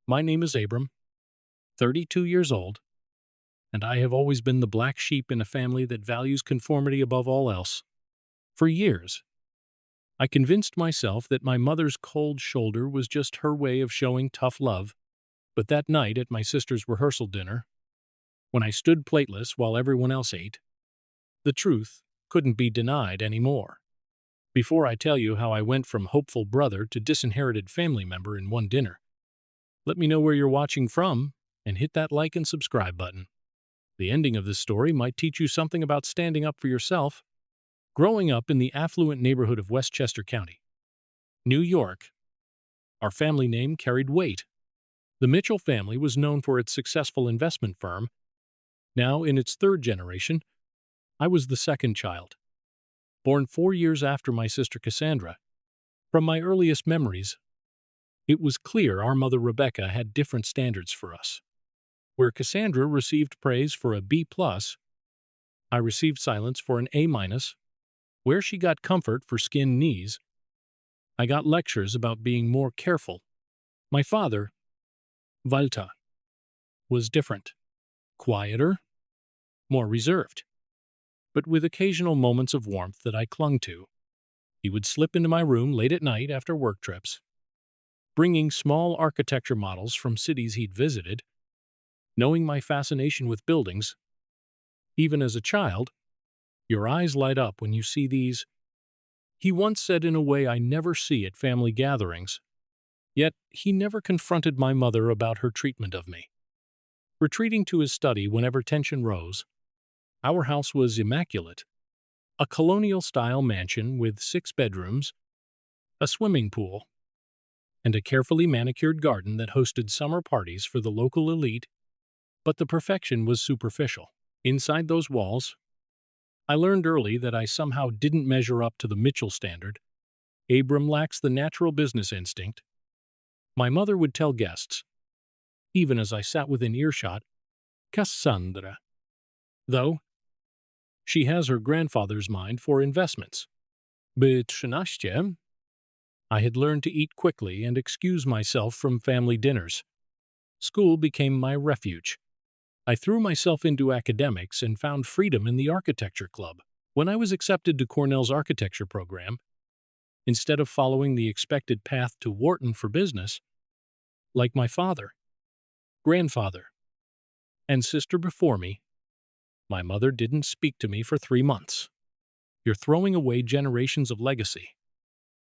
My name is Abram, 32 years old, and I have always been the black sheep in a family that values conformity above all else. For years, I convinced myself that my mother's cold shoulder was just her way of showing tough love, but that night at my sister's rehearsal dinner, when I stood plateless while everyone else ate, the truth couldn't be denied anymore. Before I tell you how I went from hopeful brother to disinherited family member in one dinner, let me know where you're watching from and hit that like and subscribe button. The ending of this story might teach you something about standing up for yourself. Growing up in the affluent neighborhood of Westchester County, New York, our family name carried weight. The Mitchell family was known for its successful investment firm. Now in its third generation, I was the second child, born 4 years after my sister Cassandra. From my earliest memories, it was clear our mother Rebecca had different standards for us. Where Cassandra received praise for a B+, I received silence for an A-. Where she got comfort for skinned knees, I got lectures about being more careful. My father, Walter, was different, quieter, more reserved, but with occasional moments of warmth that I clung to. He would slip into my room late at night after work trips, bringing small architecture models from cities he'd visited. Knowing my fascination with buildings, even as a child, your eyes light up when you see these, he once said in a way I never see at family gatherings. Yet he never confronted my mother about her treatment of me. Retreating to his study whenever tension rose, our house was immaculate, a colonial-style mansion with 6 bedrooms, a swimming pool, and a carefully manicured garden that hosted summer parties for the local elite, but the perfection was superficial. Inside those walls, I learned early that I somehow didn't measure up to the Mitchell standard. Abram lacks the natural business instinct. My mother would tell guests, even as I sat within earshot, Cassandra, though, she has her grandfather's mind for investments. Betrayal. I had learned to eat quickly and excuse myself from family dinners. School became my refuge. I threw myself into academics and found freedom in the architecture club. When I was accepted to Cornell's architecture program, instead of following the expected path to Wharton for business, like my father, grandfather, and sister before me, my mother didn't speak to me for 3 months. "You're throwing away generations of legacy,"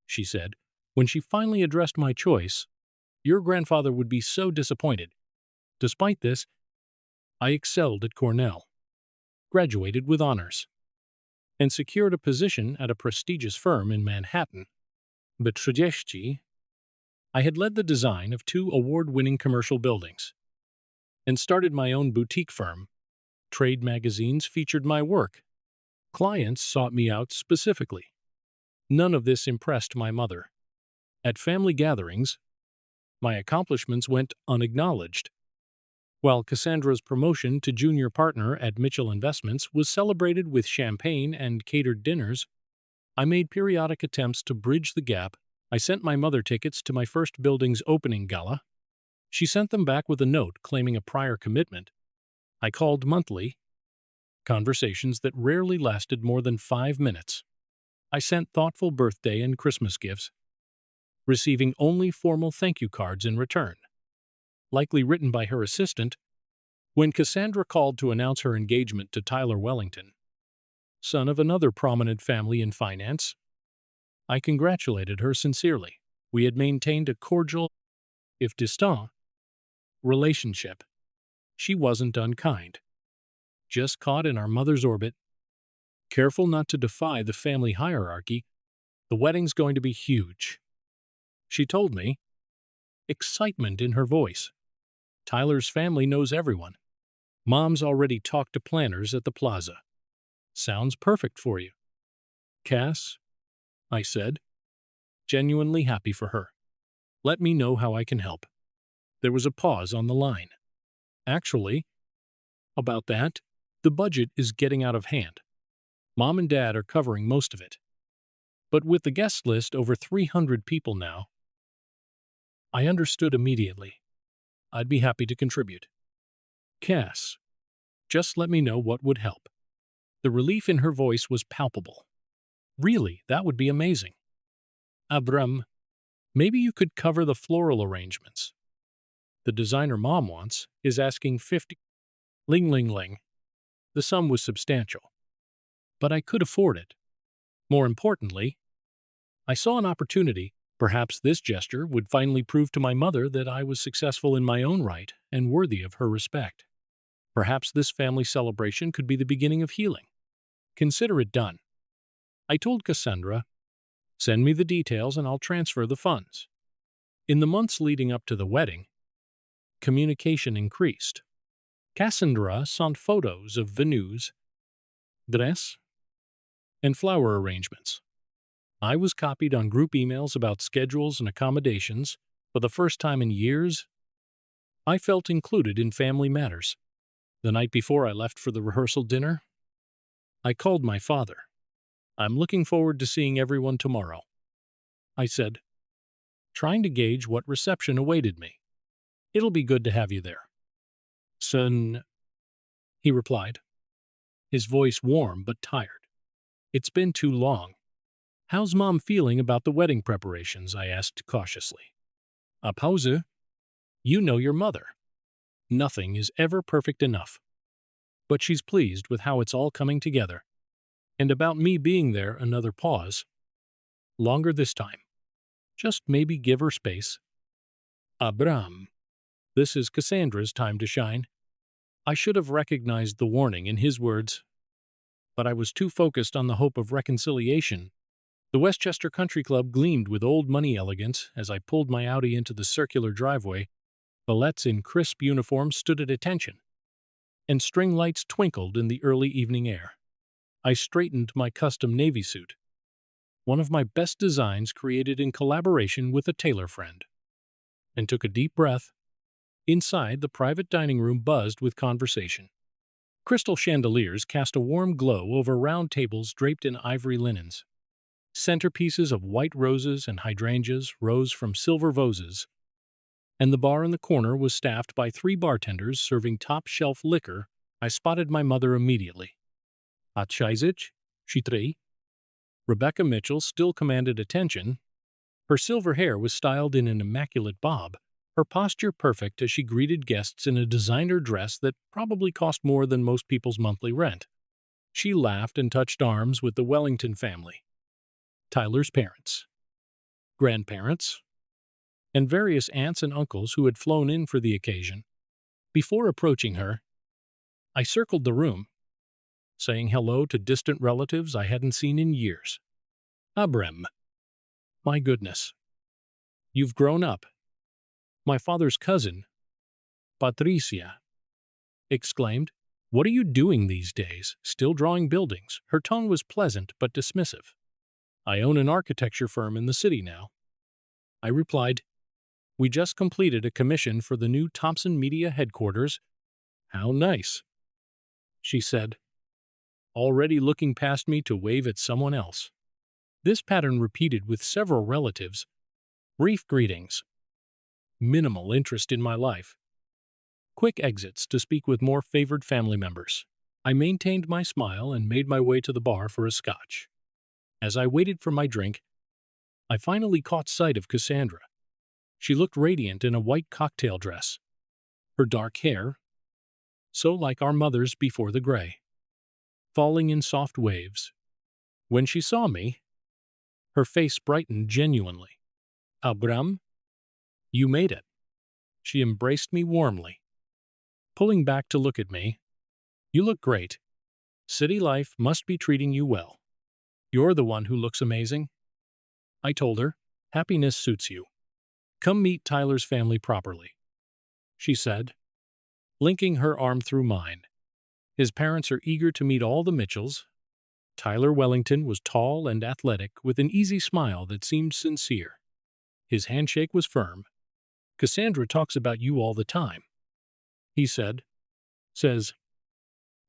she said. When she finally addressed my choice, "Your grandfather would be so disappointed." Despite this, I excelled at Cornell, graduated with honors, and secured a position at a prestigious firm in Manhattan. But tragedy, I had led the design of 2 award-winning commercial buildings and started my own boutique firm. Trade magazines featured my work. Clients sought me out specifically. None of this impressed my mother. At family gatherings, my accomplishments went unacknowledged. While Cassandra's promotion to junior partner at Mitchell Investments was celebrated with champagne and catered dinners, I made periodic attempts to bridge the gap. I sent my mother tickets to my first building's opening gala. She sent them back with a note claiming a prior commitment. I called monthly, conversations that rarely lasted more than 5 minutes. I sent thoughtful birthday and Christmas gifts, receiving only formal thank you cards in return, likely written by her assistant. When Cassandra called to announce her engagement to Tyler Wellington, son of another prominent family in finance, I congratulated her sincerely. We had maintained a cordial, if distant, relationship. She wasn't unkind, just caught in our mother's orbit, careful not to defy the family hierarchy. "The wedding's going to be huge," she told me, excitement in her voice. "Tyler's family knows everyone. Mom's already talked to planners at the plaza." "Sounds perfect for you, Cass," I said, genuinely happy for her. "Let me know how I can help." There was a pause on the line. "Actually, about that, the budget is getting out of hand. Mom and Dad are covering most of it. But with the guest list over 300 people now," I understood immediately. I'd be happy to contribute. Cass, just let me know what would help. The relief in her voice was palpable. Really, that would be amazing. Abram, maybe you could cover the floral arrangements. The designer Mom wants is asking 50. Ling ling ling. The sum was substantial. But I could afford it. More importantly, I saw an opportunity. Perhaps this gesture would finally prove to my mother that I was successful in my own right and worthy of her respect. Perhaps this family celebration could be the beginning of healing. Consider it done. I told Cassandra, send me the details and I'll transfer the funds. In the months leading up to the wedding, communication increased. Cassandra sent photos of venues, dress, and flower arrangements. I was copied on group emails about schedules and accommodations. For the first time in years, I felt included in family matters. The night before I left for the rehearsal dinner, I called my father. I'm looking forward to seeing everyone tomorrow, I said, trying to gauge what reception awaited me. It'll be good to have you there. Son, he replied, his voice warm but tired. It's been too long. How's Mom feeling about the wedding preparations? I asked cautiously. A pause. You know your mother. Nothing is ever perfect enough. But she's pleased with how it's all coming together. And about me being there, another pause. Longer this time. Just maybe give her space. Abram. This is Cassandra's time to shine. I should have recognized the warning in his words, but I was too focused on the hope of reconciliation. The Westchester Country Club gleamed with old money elegance as I pulled my Audi into the circular driveway. Valettes in crisp uniforms stood at attention, and string lights twinkled in the early evening air. I straightened my custom navy suit, one of my best designs created in collaboration with a tailor friend, and took a deep breath. Inside, the private dining room buzzed with conversation. Crystal chandeliers cast a warm glow over round tables draped in ivory linens. Centerpieces of white roses and hydrangeas rose from silver vases, and the bar in the corner was staffed by 3 bartenders serving top-shelf liquor. I spotted my mother immediately. Atchizich, Chitri. Rebecca Mitchell still commanded attention. Her silver hair was styled in an immaculate bob, her posture perfect as she greeted guests in a designer dress that probably cost more than most people's monthly rent. She laughed and touched arms with the Wellington family, Tyler's parents, grandparents, and various aunts and uncles who had flown in for the occasion. Before approaching her, I circled the room, saying hello to distant relatives I hadn't seen in years. Abram. My goodness. You've grown up. My father's cousin, Patricia, exclaimed. What are you doing these days? Still drawing buildings? Her tone was pleasant but dismissive. I own an architecture firm in the city now, I replied. We just completed a commission for the new Thompson Media headquarters. How nice, she said, already looking past me to wave at someone else. This pattern repeated with several relatives. Brief greetings. Minimal interest in my life. Quick exits to speak with more favored family members. I maintained my smile and made my way to the bar for a scotch. As I waited for my drink, I finally caught sight of Cassandra. She looked radiant in a white cocktail dress, her dark hair, so like our mother's before the gray, falling in soft waves. When she saw me, her face brightened genuinely. Abram, you made it. She embraced me warmly, pulling back to look at me. You look great. City life must be treating you well. You're the one who looks amazing. I told her, happiness suits you. Come meet Tyler's family properly, she said, linking her arm through mine. His parents are eager to meet all the Mitchells. Tyler Wellington was tall and athletic with an easy smile that seemed sincere. His handshake was firm. Cassandra talks about you all the time, he said. Says,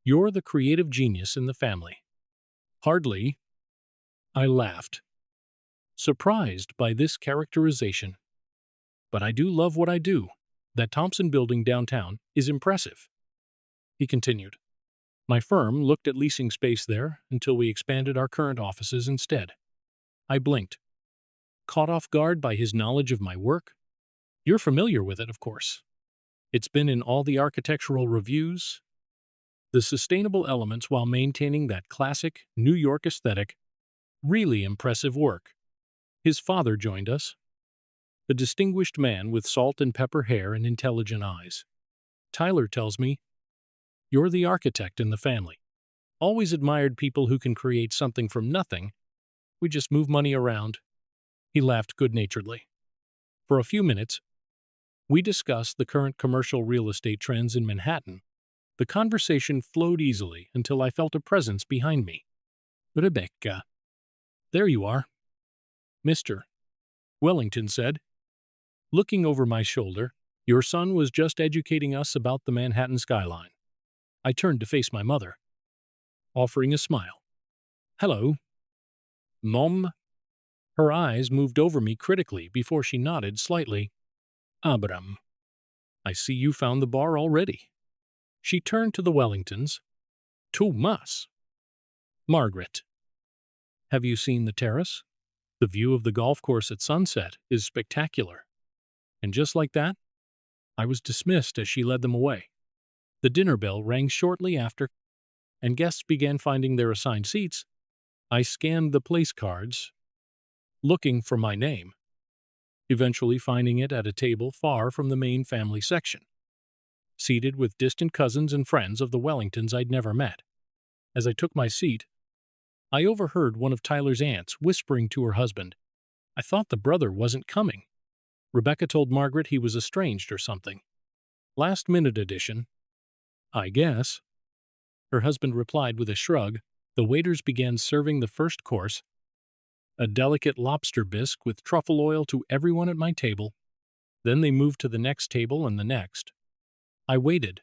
you're the creative genius in the family. Hardly. I laughed, surprised by this characterization. But I do love what I do. That Thompson building downtown is impressive, he continued. My firm looked at leasing space there until we expanded our current offices instead. I blinked, caught off guard by his knowledge of my work. You're familiar with it, of course. It's been in all the architectural reviews. The sustainable elements while maintaining that classic New York aesthetic. Really impressive work. His father joined us, a distinguished man with salt and pepper hair and intelligent eyes. Tyler tells me, you're the architect in the family. Always admired people who can create something from nothing. We just move money around. He laughed good-naturedly. For a few minutes, we discussed the current commercial real estate trends in Manhattan. The conversation flowed easily until I felt a presence behind me. Rebecca. There you are. Mr. Wellington said, looking over my shoulder. Your son was just educating us about the Manhattan skyline. I turned to face my mother, offering a smile. Hello. Mom. Her eyes moved over me critically before she nodded slightly. Abram. I see you found the bar already. She turned to the Wellingtons. Tomas. Margaret. Have you seen the terrace? The view of the golf course at sunset is spectacular. And just like that, I was dismissed as she led them away. The dinner bell rang shortly after, and guests began finding their assigned seats. I scanned the place cards, looking for my name, eventually finding it at a table far from the main family section, seated with distant cousins and friends of the Wellingtons I'd never met. As I took my seat, I overheard one of Tyler's aunts whispering to her husband, I thought the brother wasn't coming. Rebecca told Margaret he was estranged or something. Last-minute addition, I guess. Her husband replied with a shrug. The waiters began serving the first course, a delicate lobster bisque with truffle oil to everyone at my table. Then they moved to the next table and the next. I waited,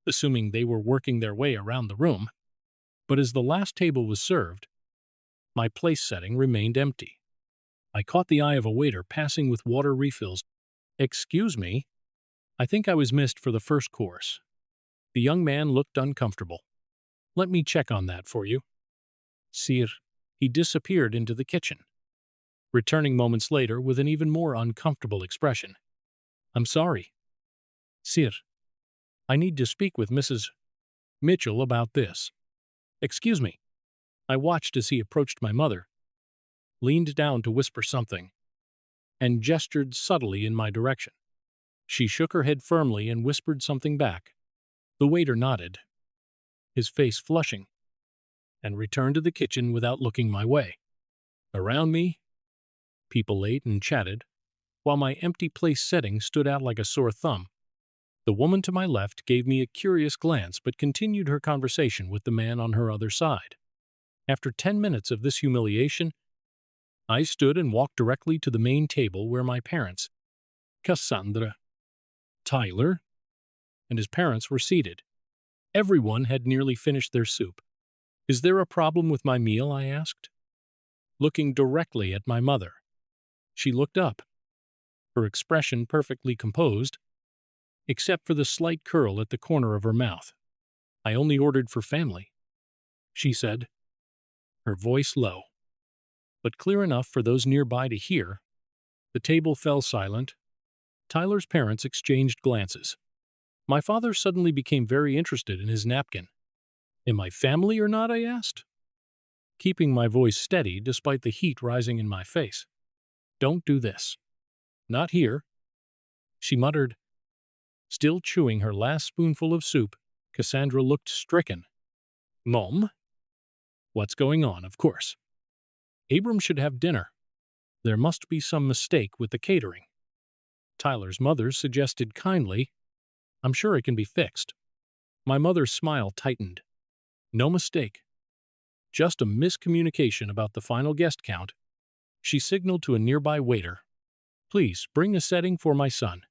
assuming they were working their way around the room. But as the last table was served, my place setting remained empty. I caught the eye of a waiter passing with water refills. Excuse me, I think I was missed for the first course. The young man looked uncomfortable. Let me check on that for you. Sir, he disappeared into the kitchen, returning moments later with an even more uncomfortable expression. I'm sorry. Sir, I need to speak with Mrs. Mitchell about this. Excuse me. I watched as he approached my mother, leaned down to whisper something, and gestured subtly in my direction. She shook her head firmly and whispered something back. The waiter nodded, his face flushing, and returned to the kitchen without looking my way. Around me, people ate and chatted, while my empty place setting stood out like a sore thumb. The woman to my left gave me a curious glance but continued her conversation with the man on her other side. After 10 minutes of this humiliation, I stood and walked directly to the main table where my parents, Cassandra, Tyler, and his parents were seated. Everyone had nearly finished their soup. Is there a problem with my meal? I asked, looking directly at my mother. She looked up, her expression perfectly composed, except for the slight curl at the corner of her mouth. I only ordered for family, she said, her voice low, but clear enough for those nearby to hear. The table fell silent. Tyler's parents exchanged glances. My father suddenly became very interested in his napkin. Am I family or not? I asked, keeping my voice steady despite the heat rising in my face. Don't do this. Not here, she muttered. Still chewing her last spoonful of soup, Cassandra looked stricken. Mom? What's going on, of course? Abram should have dinner. There must be some mistake with the catering. Tyler's mother suggested kindly, I'm sure it can be fixed. My mother's smile tightened. No mistake. Just a miscommunication about the final guest count. She signaled to a nearby waiter. Please bring a setting for my son.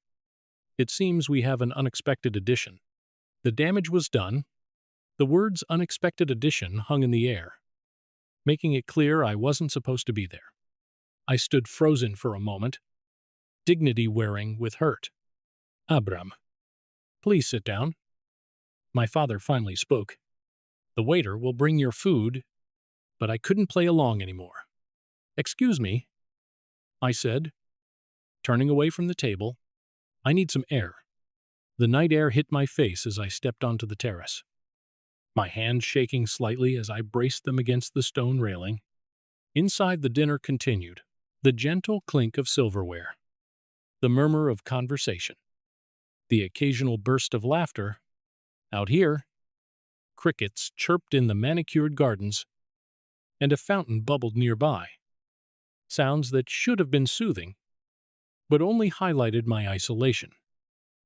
It seems we have an unexpected addition. The damage was done. The words unexpected addition hung in the air, making it clear I wasn't supposed to be there. I stood frozen for a moment, dignity wearing with hurt. Abram, please sit down. My father finally spoke. The waiter will bring your food, but I couldn't play along anymore. Excuse me, I said, turning away from the table. I need some air. The night air hit my face as I stepped onto the terrace, my hands shaking slightly as I braced them against the stone railing. Inside, the dinner continued, the gentle clink of silverware, the murmur of conversation, the occasional burst of laughter. Out here, crickets chirped in the manicured gardens, and a fountain bubbled nearby. Sounds that should have been soothing, but only highlighted my isolation.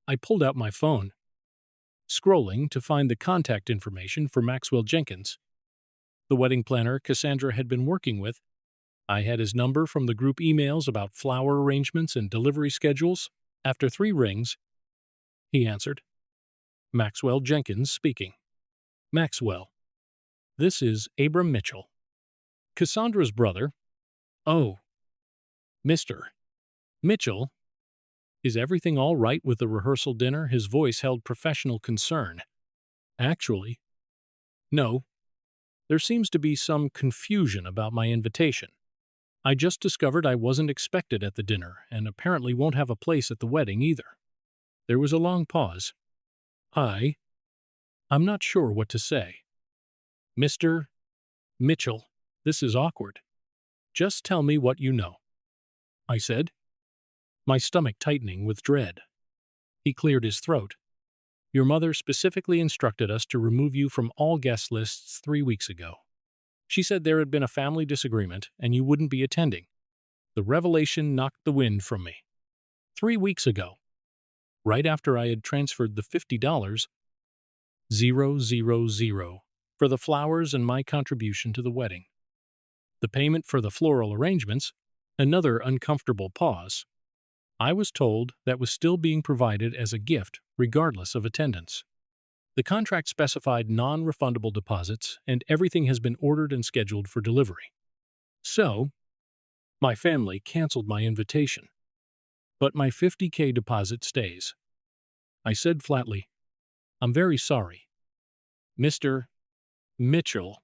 I pulled out my phone, scrolling to find the contact information for Maxwell Jenkins, the wedding planner Cassandra had been working with. I had his number from the group emails about flower arrangements and delivery schedules. After 3 rings, he answered. Maxwell Jenkins speaking. Maxwell, this is Abram Mitchell, Cassandra's brother. Oh, Mr. Mitchell, is everything all right with the rehearsal dinner? His voice held professional concern. Actually, no. There seems to be some confusion about my invitation. I just discovered I wasn't expected at the dinner and apparently won't have a place at the wedding either. There was a long pause. I'm not sure what to say. Mr. Mitchell, this is awkward. Just tell me what you know, I said, my stomach tightening with dread. He cleared his throat. Your mother specifically instructed us to remove you from all guest lists 3 weeks ago. She said there had been a family disagreement and you wouldn't be attending. The revelation knocked the wind from me. 3 weeks ago, right after I had transferred the $50, 000, for the flowers and my contribution to the wedding. The payment for the floral arrangements, another uncomfortable pause. I was told that was still being provided as a gift regardless of attendance. The contract specified non-refundable deposits and everything has been ordered and scheduled for delivery. So, my family canceled my invitation. But my $50K deposit stays. I said flatly, I'm very sorry. Mr. Mitchell,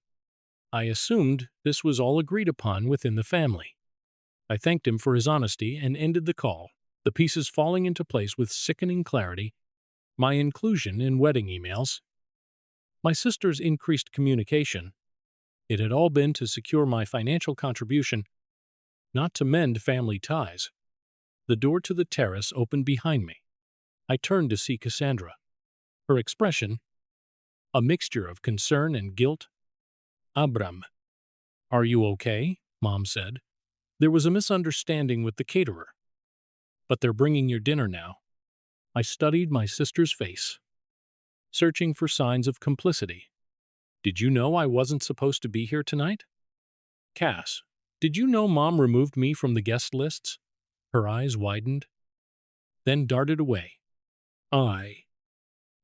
I assumed this was all agreed upon within the family. I thanked him for his honesty and ended the call, the pieces falling into place with sickening clarity. My inclusion in wedding emails, my sister's increased communication. It had all been to secure my financial contribution, not to mend family ties. The door to the terrace opened behind me. I turned to see Cassandra. Her expression, a mixture of concern and guilt. Abram, are you okay? Mom said. There was a misunderstanding with the caterer. But they're bringing your dinner now. I studied my sister's face, searching for signs of complicity. Did you know I wasn't supposed to be here tonight? Cass, did you know Mom removed me from the guest lists? Her eyes widened, then darted away.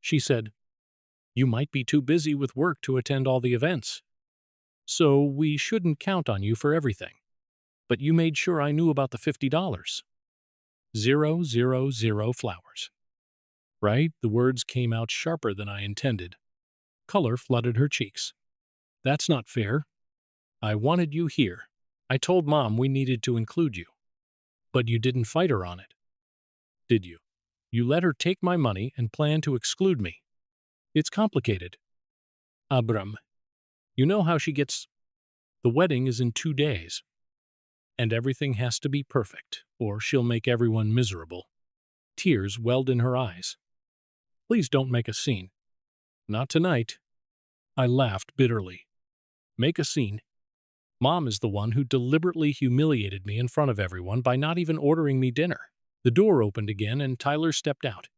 She said, you might be too busy with work to attend all the events. So we shouldn't count on you for everything. But you made sure I knew about the $50. 000 flowers. Right? The words came out sharper than I intended. Color flooded her cheeks. That's not fair. I wanted you here. I told Mom we needed to include you. But you didn't fight her on it. Did you? You let her take my money and plan to exclude me. It's complicated. Abram, you know how she gets. The wedding is in 2 days. And everything has to be perfect, or she'll make everyone miserable. Tears welled in her eyes. Please don't make a scene. Not tonight. I laughed bitterly. Make a scene? Mom is the one who deliberately humiliated me in front of everyone by not even ordering me dinner. The door opened again and Tyler stepped out.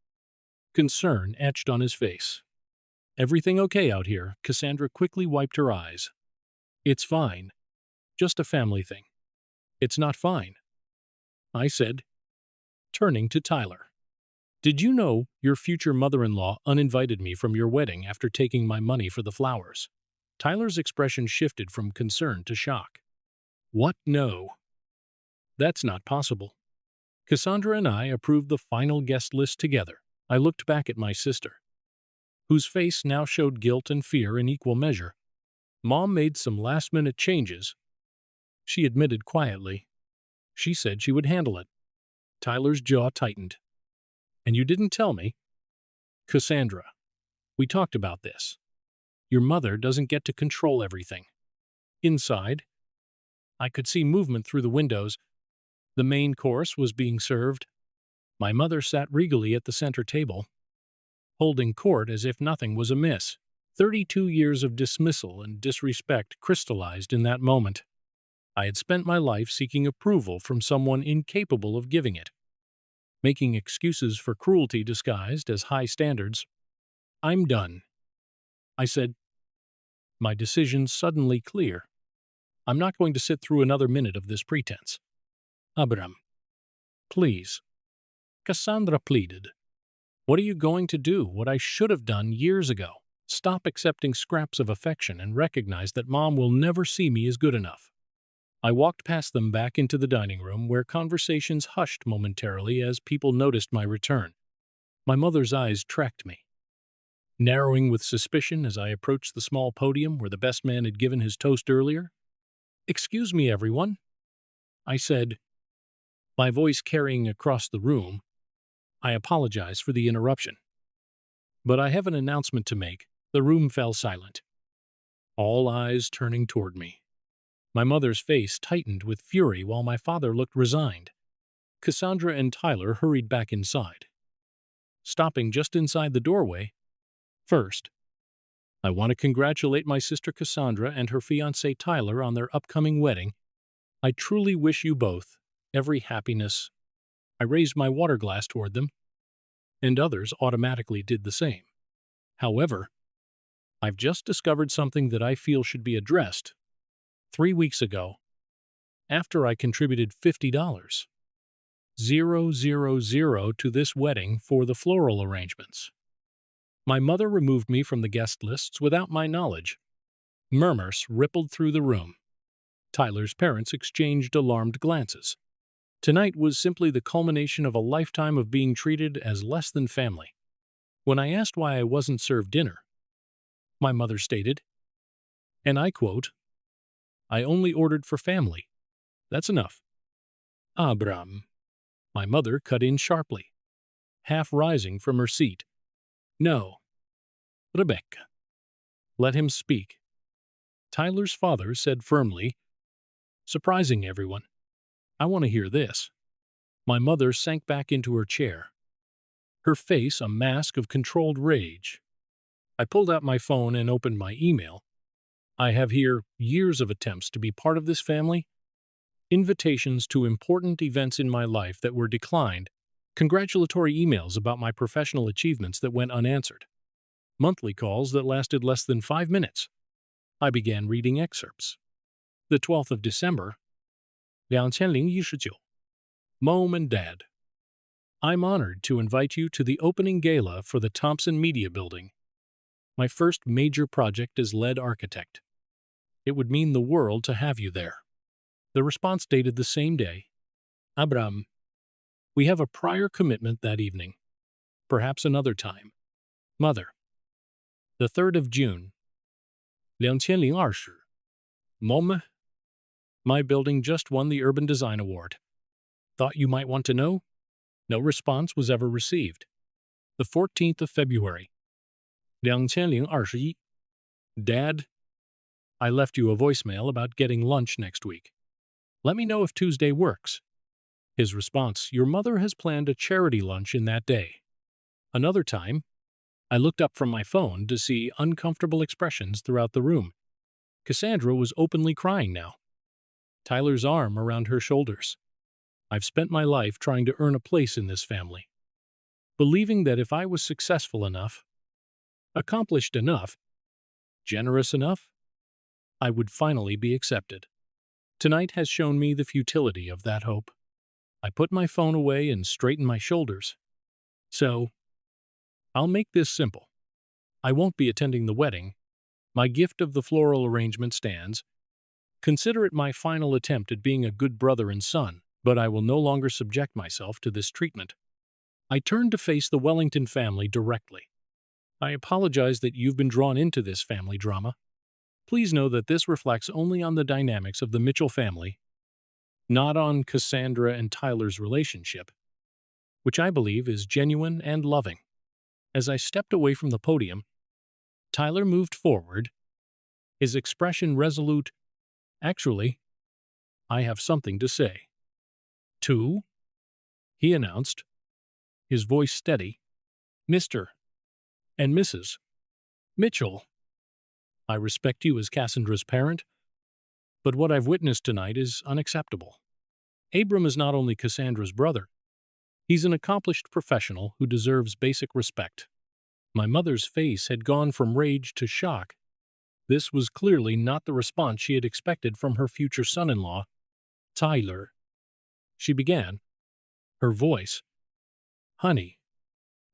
Concern etched on his face. Everything okay out here? Cassandra quickly wiped her eyes. It's fine. Just a family thing. It's not fine, I said, turning to Tyler. Did you know your future mother-in-law uninvited me from your wedding after taking my money for the flowers? Tyler's expression shifted from concern to shock. What? No. That's not possible. Cassandra and I approved the final guest list together. I looked back at my sister, whose face now showed guilt and fear in equal measure. Mom made some last-minute changes, she admitted quietly. She said she would handle it. Tyler's jaw tightened. And you didn't tell me? Cassandra, we talked about this. Your mother doesn't get to control everything. Inside, I could see movement through the windows. The main course was being served. My mother sat regally at the center table, holding court as if nothing was amiss. 32 years of dismissal and disrespect crystallized in that moment. I had spent my life seeking approval from someone incapable of giving it, making excuses for cruelty disguised as high standards. I'm done, I said, my decision suddenly clear. I'm not going to sit through another minute of this pretense. Abram, please. Cassandra pleaded. What are you going to do? What I should have done years ago. Stop accepting scraps of affection and recognize that Mom will never see me as good enough. I walked past them back into the dining room where conversations hushed momentarily as people noticed my return. My mother's eyes tracked me, narrowing with suspicion as I approached the small podium where the best man had given his toast earlier. Excuse me, everyone, I said, my voice carrying across the room. I apologize for the interruption, but I have an announcement to make. The room fell silent, all eyes turning toward me. My mother's face tightened with fury while my father looked resigned. Cassandra and Tyler hurried back inside, stopping just inside the doorway. First, I want to congratulate my sister Cassandra and her fiancé Tyler on their upcoming wedding. I truly wish you both every happiness. I raised my water glass toward them, and others automatically did the same. However, I've just discovered something that I feel should be addressed. 3 weeks ago, after I contributed $50, 000 to this wedding for the floral arrangements, my mother removed me from the guest lists without my knowledge. Murmurs rippled through the room. Tyler's parents exchanged alarmed glances. Tonight was simply the culmination of a lifetime of being treated as less than family. When I asked why I wasn't served dinner, my mother stated, and I quote, I only ordered for family. That's enough. Abram, my mother cut in sharply, half rising from her seat. No. Rebecca. Let him speak. Tyler's father said firmly, surprising everyone. I want to hear this. My mother sank back into her chair, her face a mask of controlled rage. I pulled out my phone and opened my email. I have here years of attempts to be part of this family, invitations to important events in my life that were declined, congratulatory emails about my professional achievements that went unanswered, monthly calls that lasted less than 5 minutes. I began reading excerpts. The 12th of December, 2019. Mom and Dad, I'm honored to invite you to the opening gala for the Thompson Media Building, my first major project as lead architect. It would mean the world to have you there. The response dated the same day. Abram, we have a prior commitment that evening. Perhaps another time. Mother, the 3rd of June, 2020. Mom, my building just won the Urban Design Award. Thought you might want to know? No response was ever received. The 14th of February, 2021. Dad, I left you a voicemail about getting lunch next week. Let me know if Tuesday works. His response, your mother has planned a charity lunch in that day. Another time, I looked up from my phone to see uncomfortable expressions throughout the room. Cassandra was openly crying now, Tyler's arm around her shoulders. I've spent my life trying to earn a place in this family, believing that if I was successful enough, accomplished enough, generous enough, I would finally be accepted. Tonight has shown me the futility of that hope. I put my phone away and straightened my shoulders. So, I'll make this simple. I won't be attending the wedding. My gift of the floral arrangement stands. Consider it my final attempt at being a good brother and son, but I will no longer subject myself to this treatment. I turned to face the Wellington family directly. I apologize that you've been drawn into this family drama. Please know that this reflects only on the dynamics of the Mitchell family, not on Cassandra and Tyler's relationship, which I believe is genuine and loving. As I stepped away from the podium, Tyler moved forward, his expression resolute. Actually, I have something to say. "To," he announced, his voice steady, "Mr. and Mrs. Mitchell. I respect you as Cassandra's parent, but what I've witnessed tonight is unacceptable. Abram is not only Cassandra's brother, he's an accomplished professional who deserves basic respect." My mother's face had gone from rage to shock. This was clearly not the response she had expected from her future son-in-law. "Tyler," she began, her voice. "Honey,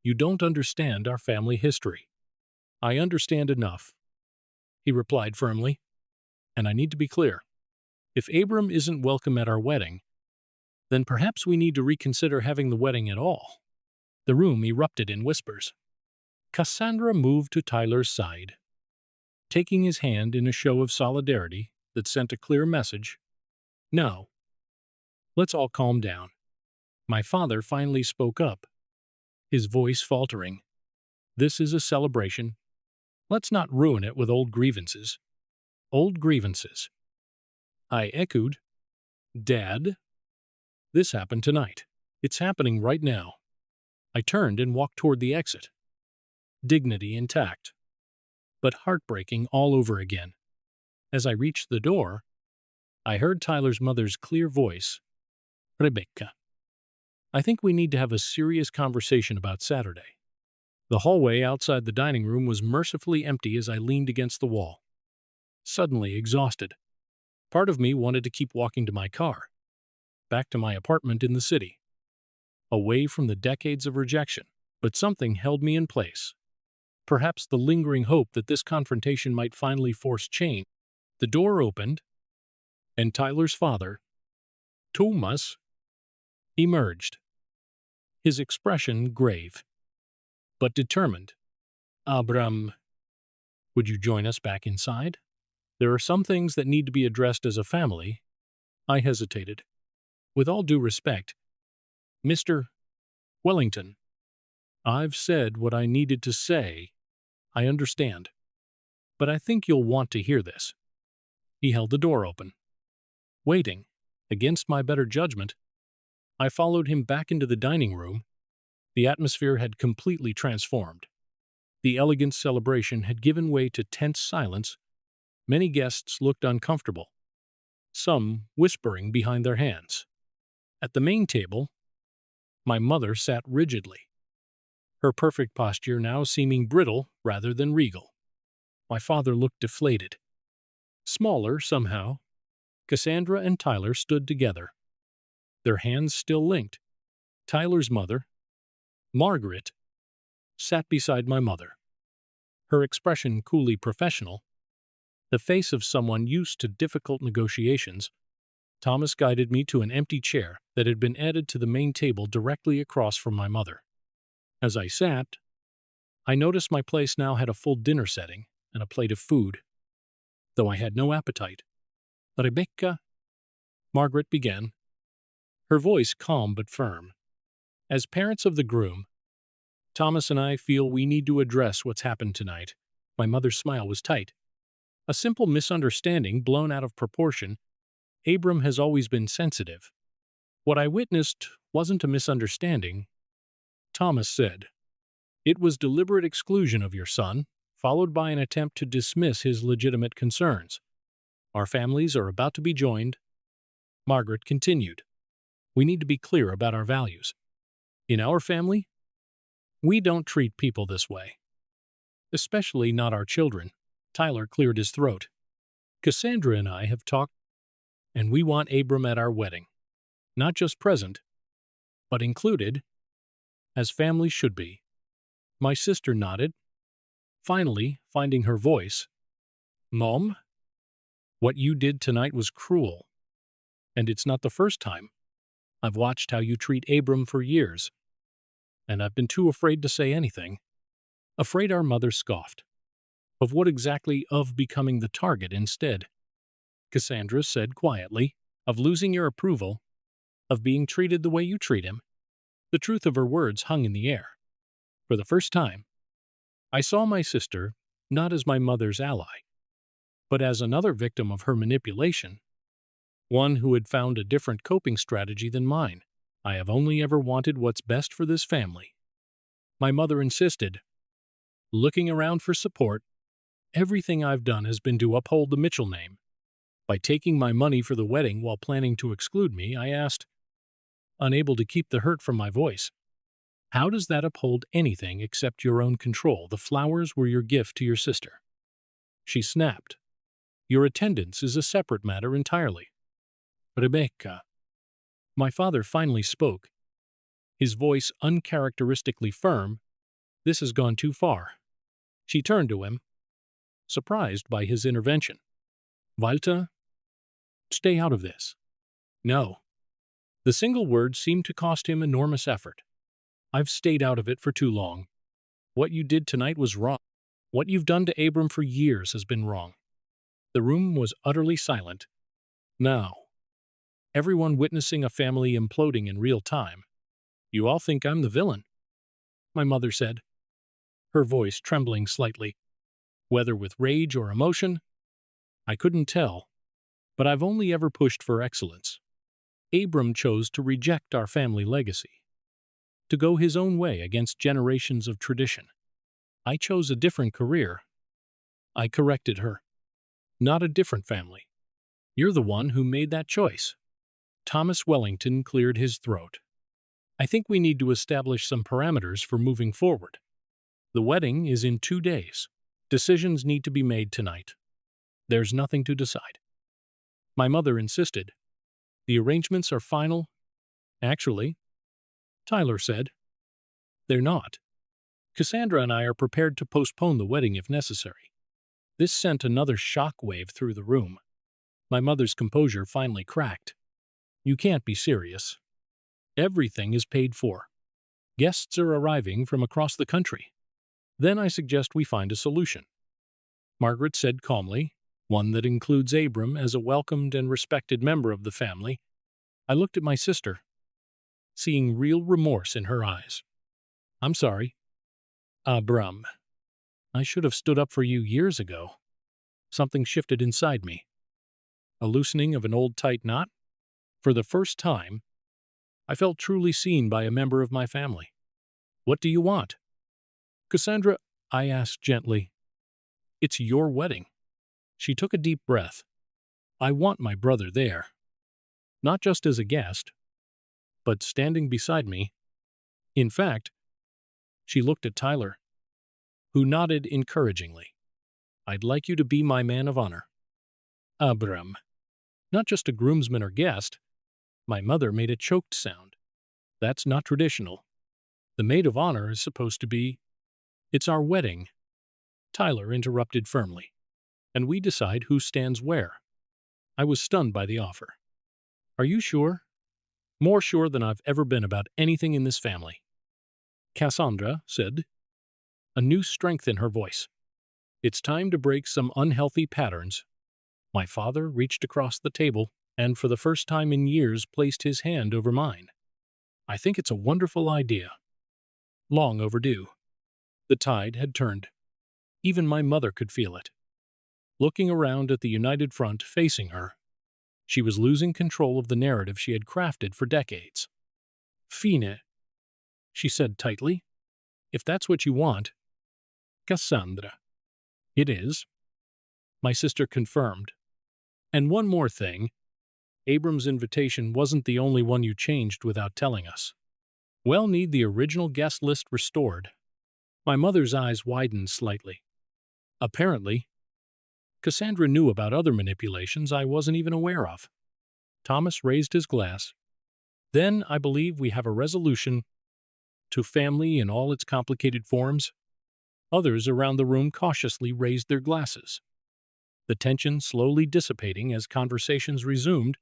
you don't understand our family history." "I understand enough," he replied firmly, "and I need to be clear. If Abram isn't welcome at our wedding, then perhaps we need to reconsider having the wedding at all." The room erupted in whispers. Cassandra moved to Tyler's side, taking his hand in a show of solidarity that sent a clear message. "No. Let's all calm down." My father finally spoke up, his voice faltering. "This is a celebration. Let's not ruin it with old grievances." "Old grievances," I echoed. "Dad, this happened tonight. It's happening right now." I turned and walked toward the exit, dignity intact, but heartbreaking all over again. As I reached the door, I heard Tyler's mother's clear voice. "Rebecca, I think we need to have a serious conversation about Saturday." The hallway outside the dining room was mercifully empty as I leaned against the wall, suddenly exhausted. Part of me wanted to keep walking to my car, back to my apartment in the city, away from the decades of rejection, but something held me in place. Perhaps the lingering hope that this confrontation might finally force change. The door opened, and Tyler's father, Thomas, emerged, his expression grave, but determined. "Abram, would you join us back inside? There are some things that need to be addressed as a family." I hesitated. "With all due respect, Mr. Wellington, I've said what I needed to say. I understand, but I think you'll want to hear this." He held the door open. Waiting, against my better judgment, I followed him back into the dining room. The atmosphere had completely transformed. The elegant celebration had given way to tense silence. Many guests looked uncomfortable, some whispering behind their hands. At the main table, my mother sat rigidly, her perfect posture now seeming brittle rather than regal. My father looked deflated. Smaller, somehow, Cassandra and Tyler stood together, their hands still linked. Tyler's mother, Margaret, sat beside my mother, her expression coolly professional, the face of someone used to difficult negotiations. Thomas guided me to an empty chair that had been added to the main table directly across from my mother. As I sat, I noticed my place now had a full dinner setting and a plate of food, though I had no appetite. "Rebecca," Margaret began, her voice calm but firm. "As parents of the groom, Thomas and I feel we need to address what's happened tonight." My mother's smile was tight. "A simple misunderstanding blown out of proportion. Abram has always been sensitive." "What I witnessed wasn't a misunderstanding," Thomas said. "It was deliberate exclusion of your son, followed by an attempt to dismiss his legitimate concerns. Our families are about to be joined." Margaret continued. "We need to be clear about our values. In our family, we don't treat people this way. Especially not our children." Tyler cleared his throat. "Cassandra and I have talked, and we want Abram at our wedding. Not just present, but included, as families should be." My sister nodded, finally finding her voice. "Mom, what you did tonight was cruel, and it's not the first time. I've watched how you treat Abram for years. and I've been too afraid to say anything. Afraid, our mother scoffed. Of what exactly? Of becoming the target instead, Cassandra said quietly. Of losing your approval, of being treated the way you treat him. The truth of her words hung in the air. For the first time, I saw my sister not as my mother's ally, but as another victim of her manipulation, one who had found a different coping strategy than mine. I have only ever wanted what's best for this family, my mother insisted, looking around for support. Everything I've done has been to uphold the Mitchell name. By taking my money for the wedding while planning to exclude me, I asked, unable to keep the hurt from my voice, how does that uphold anything except your own control? The flowers were your gift to your sister. She snapped. Your attendance is a separate matter entirely. Rebecca. My father finally spoke, his voice uncharacteristically firm. This has gone too far. She turned to him, surprised by his intervention. Walter, stay out of this. No. The single word seemed to cost him enormous effort. I've stayed out of it for too long. What you did tonight was wrong. What you've done to Abram for years has been wrong. The room was utterly silent. Now, everyone witnessing a family imploding in real time. You all think I'm the villain, my mother said, her voice trembling slightly. Whether with rage or emotion, I couldn't tell, but I've only ever pushed for excellence. Abram chose to reject our family legacy, to go his own way against generations of tradition. I chose a different career. I corrected her. Not a different family. You're the one who made that choice. Thomas Wellington cleared his throat. I think we need to establish some parameters for moving forward. The wedding is in 2 days. Decisions need to be made tonight. There's nothing to decide. My mother insisted. The arrangements are final. Actually, Tyler said. They're not. Cassandra and I are prepared to postpone the wedding if necessary. This sent another shock wave through the room. My mother's composure finally cracked. You can't be serious. Everything is paid for. Guests are arriving from across the country. Then I suggest we find a solution. Margaret said calmly, one that includes Abram as a welcomed and respected member of the family. I looked at my sister, seeing real remorse in her eyes. I'm sorry. Abram. I should have stood up for you years ago. Something shifted inside me. A loosening of an old tight knot. For the first time, I felt truly seen by a member of my family. What do you want? Cassandra, I asked gently. It's your wedding. She took a deep breath. I want my brother there. Not just as a guest, but standing beside me. In fact, she looked at Tyler, who nodded encouragingly. I'd like you to be my man of honor. Abram. Not just a groomsman or guest. My mother made a choked sound. That's not traditional. The maid of honor is supposed to be... It's our wedding. Tyler interrupted firmly. And we decide who stands where. I was stunned by the offer. Are you sure? More sure than I've ever been about anything in this family. Cassandra said, a new strength in her voice. It's time to break some unhealthy patterns. My father reached across the table and for the first time in years placed his hand over mine. I think it's a wonderful idea. Long overdue. The tide had turned. Even my mother could feel it. Looking around at the united front facing her, she was losing control of the narrative she had crafted for decades. Fine, she said tightly. If that's what you want. Cassandra. It is. My sister confirmed. And one more thing. Abram's invitation wasn't the only one you changed without telling us. We'll need the original guest list restored. My mother's eyes widened slightly. Apparently, Cassandra knew about other manipulations I wasn't even aware of. Thomas raised his glass. Then I believe we have a resolution to family in all its complicated forms. Others around the room cautiously raised their glasses. The tension slowly dissipating as conversations resumed.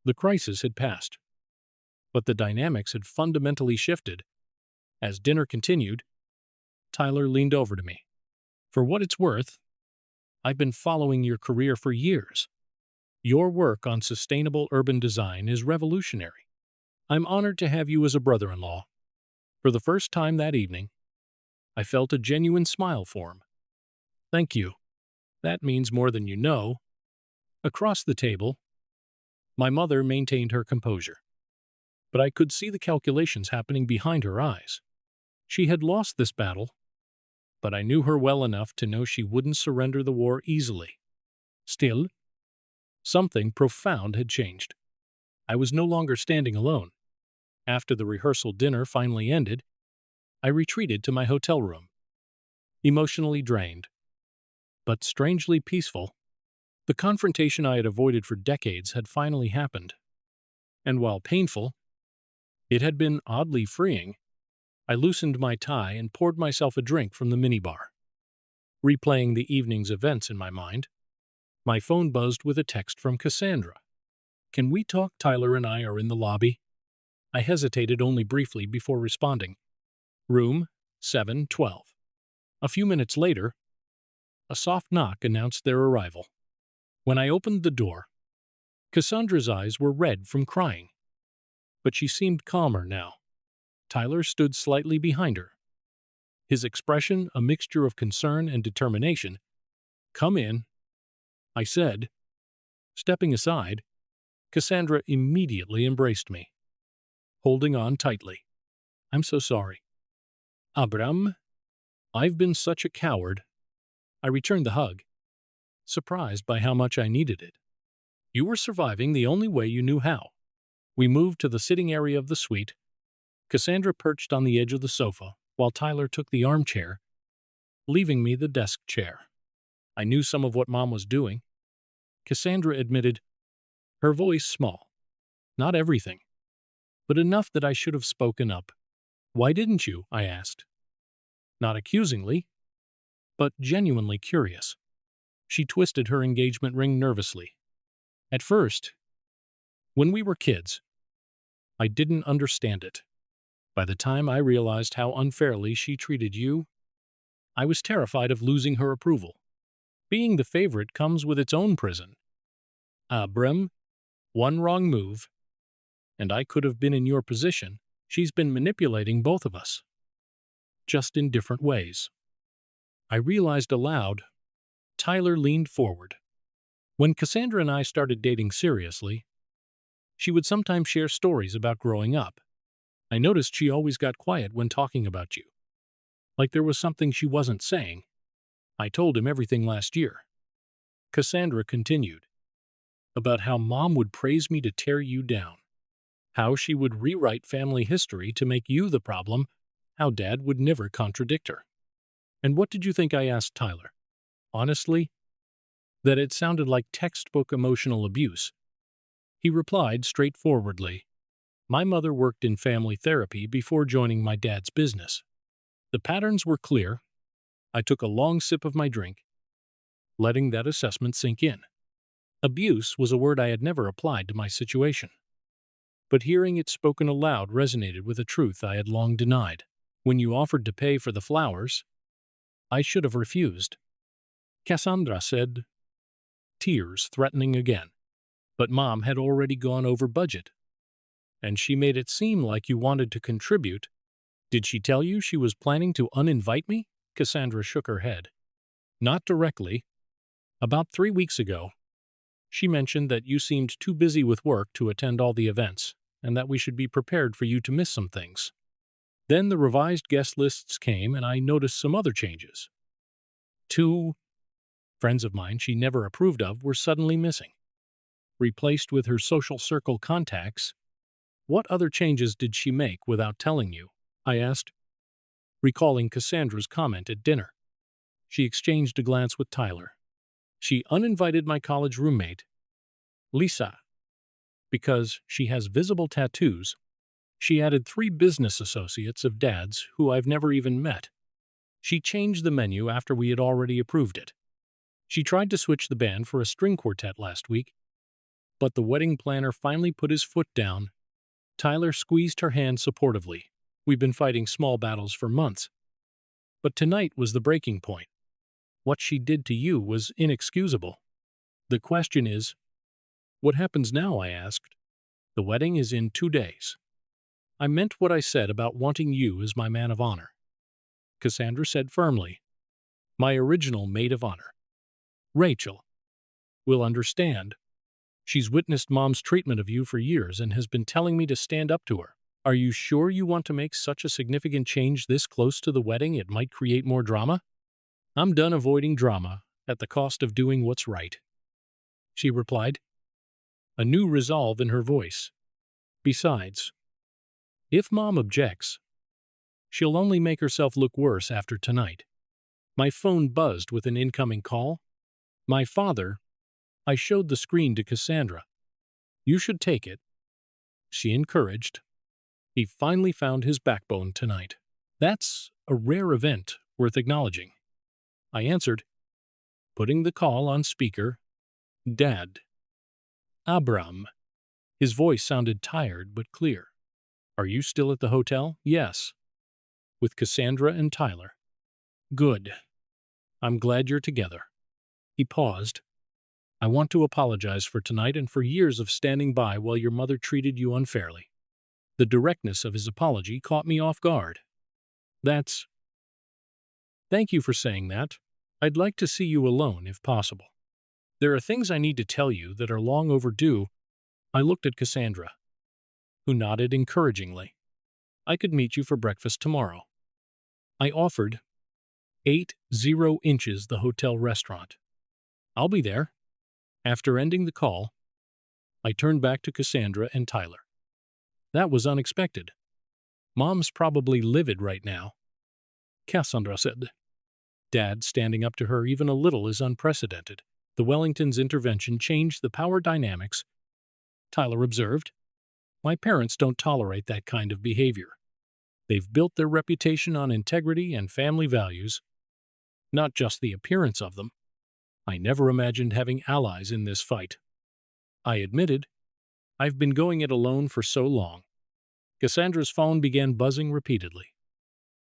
The crisis had passed. But the dynamics had fundamentally shifted. As dinner continued, Tyler leaned over to me. For what it's worth, I've been following your career for years. Your work on sustainable urban design is revolutionary. I'm honored to have you as a brother-in-law. For the first time that evening, I felt a genuine smile form. Thank you. That means more than you know. Across the table, my mother maintained her composure, but I could see the calculations happening behind her eyes. She had lost this battle, but I knew her well enough to know she wouldn't surrender the war easily. Still, something profound had changed. I was no longer standing alone. After the rehearsal dinner finally ended, I retreated to my hotel room, emotionally drained, but strangely peaceful. The confrontation I had avoided for decades had finally happened, and while painful, it had been oddly freeing. I loosened my tie and poured myself a drink from the minibar. Replaying the evening's events in my mind, my phone buzzed with a text from Cassandra. Can we talk? Tyler and I are in the lobby. I hesitated only briefly before responding. Room 712. A few minutes later, a soft knock announced their arrival. When I opened the door, Cassandra's eyes were red from crying, but she seemed calmer now. Tyler stood slightly behind her, his expression a mixture of concern and determination. Come in, I said. Stepping aside, Cassandra immediately embraced me, holding on tightly. I'm so sorry. Abram, I've been such a coward. I returned the hug, surprised by how much I needed it. You were surviving the only way you knew how. We moved to the sitting area of the suite. Cassandra perched on the edge of the sofa, while Tyler took the armchair, leaving me the desk chair. I knew some of what Mom was doing, Cassandra admitted, her voice small. Not everything, but enough that I should have spoken up. Why didn't you? I asked. Not accusingly, but genuinely curious. She twisted her engagement ring nervously. At first, when we were kids, I didn't understand it. By the time I realized how unfairly she treated you, I was terrified of losing her approval. Being the favorite comes with its own prison. Abram, one wrong move, and I could have been in your position. She's been manipulating both of us, just in different ways. I realized aloud. Tyler leaned forward. When Cassandra and I started dating seriously, she would sometimes share stories about growing up. I noticed she always got quiet when talking about you, like there was something she wasn't saying. I told him everything last year. Cassandra continued, about how Mom would praise me to tear you down, how she would rewrite family history to make you the problem, how Dad would never contradict her. And what did you think I asked Tyler? Honestly, that it sounded like textbook emotional abuse. He replied straightforwardly, my mother worked in family therapy before joining my dad's business. The patterns were clear. I took a long sip of my drink, letting that assessment sink in. Abuse was a word I had never applied to my situation, but hearing it spoken aloud resonated with a truth I had long denied. When you offered to pay for the flowers, I should have refused, Cassandra said, tears threatening again. But Mom had already gone over budget, and she made it seem like you wanted to contribute. Did she tell you she was planning to uninvite me? Cassandra shook her head. Not directly. About 3 weeks ago, she mentioned that you seemed too busy with work to attend all the events, and that we should be prepared for you to miss some things. Then the revised guest lists came, and I noticed some other changes. 2 friends of mine she never approved of were suddenly missing, replaced with her social circle contacts. What other changes did she make without telling you? I asked, recalling Cassandra's comment at dinner. She exchanged a glance with Tyler. She uninvited my college roommate, Lisa, because she has visible tattoos. She added 3 business associates of Dad's who I've never even met. She changed the menu after we had already approved it. She tried to switch the band for a string quartet last week, but the wedding planner finally put his foot down. Tyler squeezed her hand supportively. We've been fighting small battles for months. But tonight was the breaking point. What she did to you was inexcusable. The question is, what happens now? I asked. The wedding is in 2 days. I meant what I said about wanting you as my man of honor. Cassandra said firmly, my original maid of honor. Rachel will understand. She's witnessed Mom's treatment of you for years and has been telling me to stand up to her. Are you sure you want to make such a significant change this close to the wedding? It might create more drama. I'm done avoiding drama at the cost of doing what's right, she replied, a new resolve in her voice. Besides, if Mom objects, she'll only make herself look worse after tonight. My phone buzzed with an incoming call. My father. I showed the screen to Cassandra. You should take it, she encouraged. He finally found his backbone tonight. That's a rare event worth acknowledging. I answered, putting the call on speaker. Dad. Abram. His voice sounded tired but clear. Are you still at the hotel? Yes. With Cassandra and Tyler. Good. I'm glad you're together. He paused. I want to apologize for tonight and for years of standing by while your mother treated you unfairly. The directness of his apology caught me off guard. Thank you for saying that. I'd like to see you alone if possible. There are things I need to tell you that are long overdue. I looked at Cassandra, who nodded encouragingly. I could meet you for breakfast tomorrow. I offered. 80 Inches, the hotel restaurant. I'll be there. After ending the call, I turned back to Cassandra and Tyler. That was unexpected. Mom's probably livid right now, Cassandra said. Dad standing up to her even a little is unprecedented. The Wellingtons' intervention changed the power dynamics, Tyler observed. My parents don't tolerate that kind of behavior. They've built their reputation on integrity and family values, not just the appearance of them. I never imagined having allies in this fight. I admitted, I've been going it alone for so long. Cassandra's phone began buzzing repeatedly.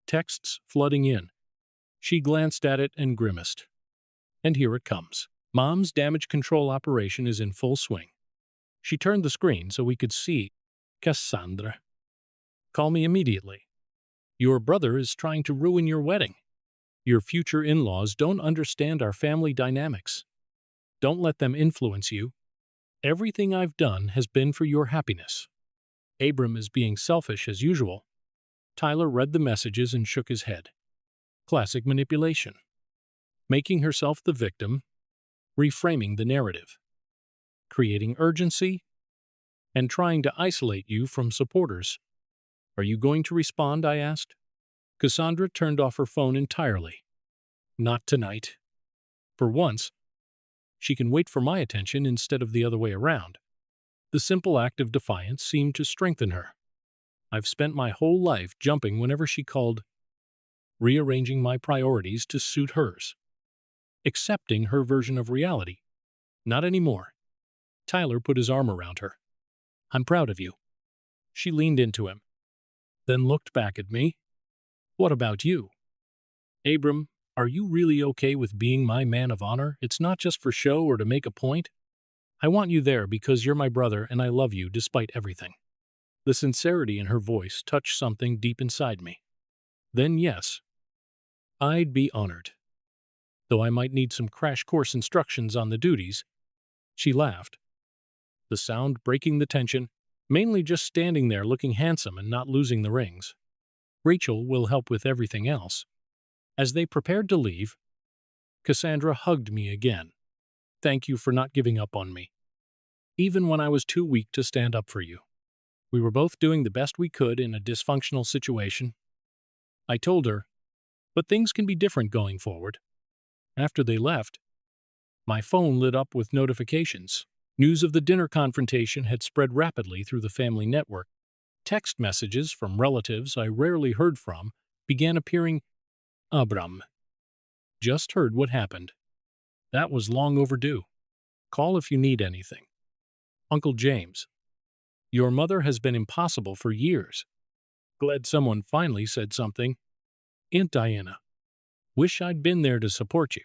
Texts flooding in. She glanced at it and grimaced. And here it comes. Mom's damage control operation is in full swing. She turned the screen so we could see. Cassandra. Call me immediately. Your brother is trying to ruin your wedding. Your future in-laws don't understand our family dynamics. Don't let them influence you. Everything I've done has been for your happiness. Abram is being selfish as usual. Tyler read the messages and shook his head. Classic manipulation. Making herself the victim, reframing the narrative, creating urgency, and trying to isolate you from supporters. Are you going to respond? I asked. Cassandra turned off her phone entirely. Not tonight. For once, she can wait for my attention instead of the other way around. The simple act of defiance seemed to strengthen her. I've spent my whole life jumping whenever she called, rearranging my priorities to suit hers, accepting her version of reality. Not anymore. Tyler put his arm around her. I'm proud of you. She leaned into him, then looked back at me. What about you? Abram, are you really okay with being my man of honor? It's not just for show or to make a point. I want you there because you're my brother and I love you despite everything. The sincerity in her voice touched something deep inside me. Then yes, I'd be honored. Though I might need some crash course instructions on the duties. She laughed, the sound breaking the tension, mainly just standing there looking handsome and not losing the rings. Rachel will help with everything else. As they prepared to leave, Cassandra hugged me again. Thank you for not giving up on me, even when I was too weak to stand up for you. We were both doing the best we could in a dysfunctional situation. I told her, but things can be different going forward. After they left, my phone lit up with notifications. News of the dinner confrontation had spread rapidly through the family network. Text messages from relatives I rarely heard from began appearing. Abram. Just heard what happened. That was long overdue. Call if you need anything. Uncle James. Your mother has been impossible for years. Glad someone finally said something. Aunt Diana. Wish I'd been there to support you.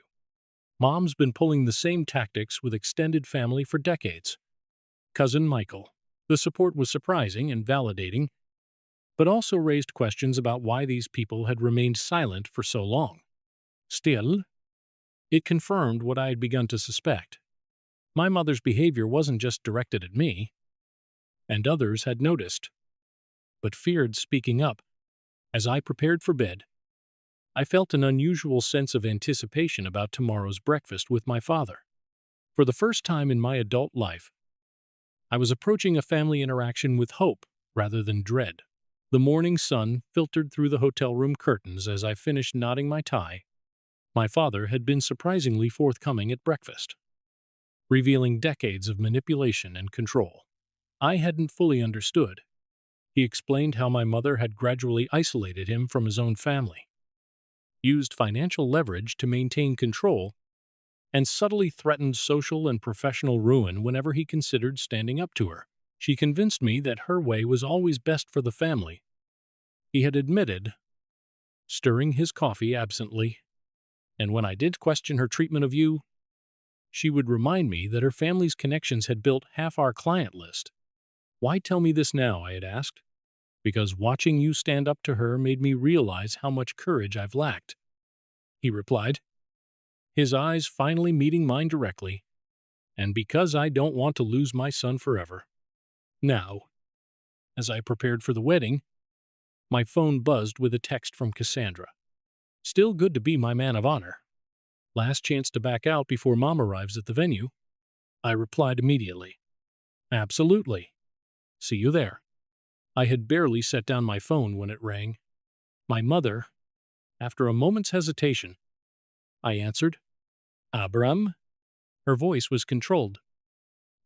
Mom's been pulling the same tactics with extended family for decades. Cousin Michael. The support was surprising and validating, but also raised questions about why these people had remained silent for so long. Still, it confirmed what I had begun to suspect. My mother's behavior wasn't just directed at me, and others had noticed, but feared speaking up. As I prepared for bed, I felt an unusual sense of anticipation about tomorrow's breakfast with my father. For the first time in my adult life, I was approaching a family interaction with hope rather than dread. The morning sun filtered through the hotel room curtains as I finished knotting my tie. My father had been surprisingly forthcoming at breakfast, revealing decades of manipulation and control I hadn't fully understood. He explained how my mother had gradually isolated him from his own family, used financial leverage to maintain control, and subtly threatened social and professional ruin whenever he considered standing up to her. She convinced me that her way was always best for the family, he had admitted, stirring his coffee absently. And when I did question her treatment of you, she would remind me that her family's connections had built half our client list. Why tell me this now? I had asked. Because watching you stand up to her made me realize how much courage I've lacked, he replied, his eyes finally meeting mine directly. And because I don't want to lose my son forever. Now, as I prepared for the wedding, my phone buzzed with a text from Cassandra. Still good to be my man of honor. Last chance to back out before Mom arrives at the venue. I replied immediately. Absolutely. See you there. I had barely set down my phone when it rang. My mother. After a moment's hesitation, I answered. Abram? Her voice was controlled,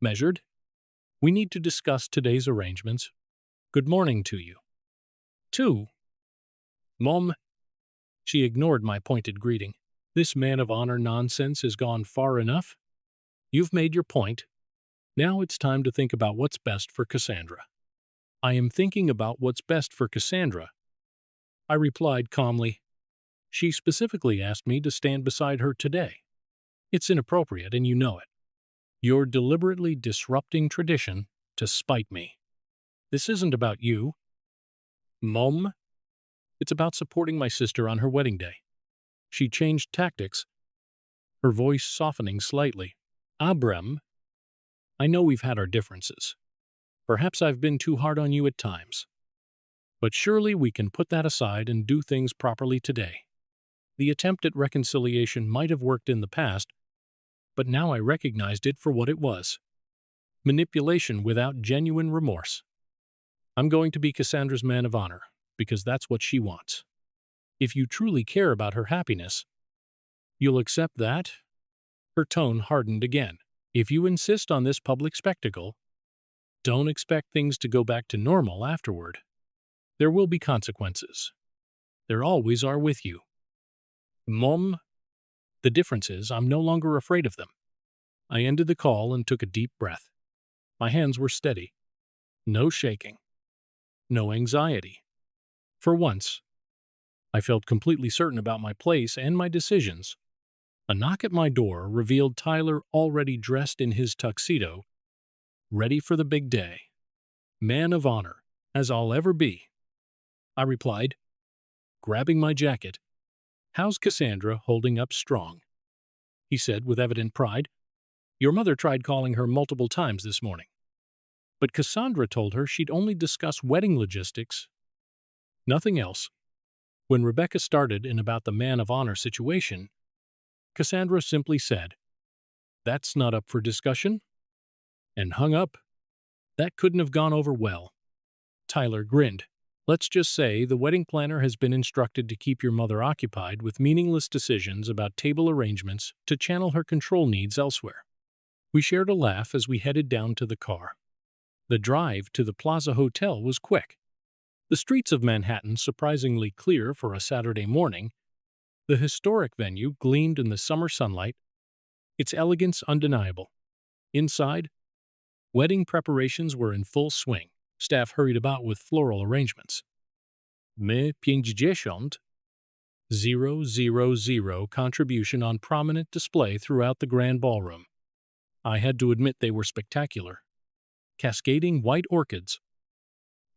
measured. We need to discuss today's arrangements. Good morning to you. Too. Mom. She ignored my pointed greeting. This man of honor nonsense has gone far enough. You've made your point. Now it's time to think about what's best for Cassandra. I am thinking about what's best for Cassandra, I replied calmly. She specifically asked me to stand beside her today. It's inappropriate, and you know it. You're deliberately disrupting tradition to spite me. This isn't about you, Mom. It's about supporting my sister on her wedding day. She changed tactics, her voice softening slightly. Abram, I know we've had our differences. Perhaps I've been too hard on you at times. But surely we can put that aside and do things properly today. The attempt at reconciliation might have worked in the past, but now I recognized it for what it was. Manipulation without genuine remorse. I'm going to be Cassandra's man of honor, because that's what she wants. If you truly care about her happiness, you'll accept that? Her tone hardened again. If you insist on this public spectacle, don't expect things to go back to normal afterward. There will be consequences. There always are with you. Mom, the difference is I'm no longer afraid of them. I ended the call and took a deep breath. My hands were steady. No shaking. No anxiety. For once, I felt completely certain about my place and my decisions. A knock at my door revealed Tyler already dressed in his tuxedo, ready for the big day. Man of honor, as I'll ever be, I replied, grabbing my jacket. How's Cassandra holding up strong? He said with evident pride. Your mother tried calling her multiple times this morning, but Cassandra told her she'd only discuss wedding logistics, nothing else. When Rebecca started in about the man of honor situation, Cassandra simply said, That's not up for discussion, and hung up. That couldn't have gone over well. Tyler grinned. Let's just say the wedding planner has been instructed to keep your mother occupied with meaningless decisions about table arrangements to channel her control needs elsewhere. We shared a laugh as we headed down to the car. The drive to the Plaza Hotel was quick. The streets of Manhattan surprisingly clear for a Saturday morning. The historic venue gleamed in the summer sunlight, its elegance undeniable. Inside, wedding preparations were in full swing. Staff hurried about with floral arrangements, Me 50,000 contribution on prominent display throughout the grand ballroom. I had to admit they were spectacular. Cascading white orchids,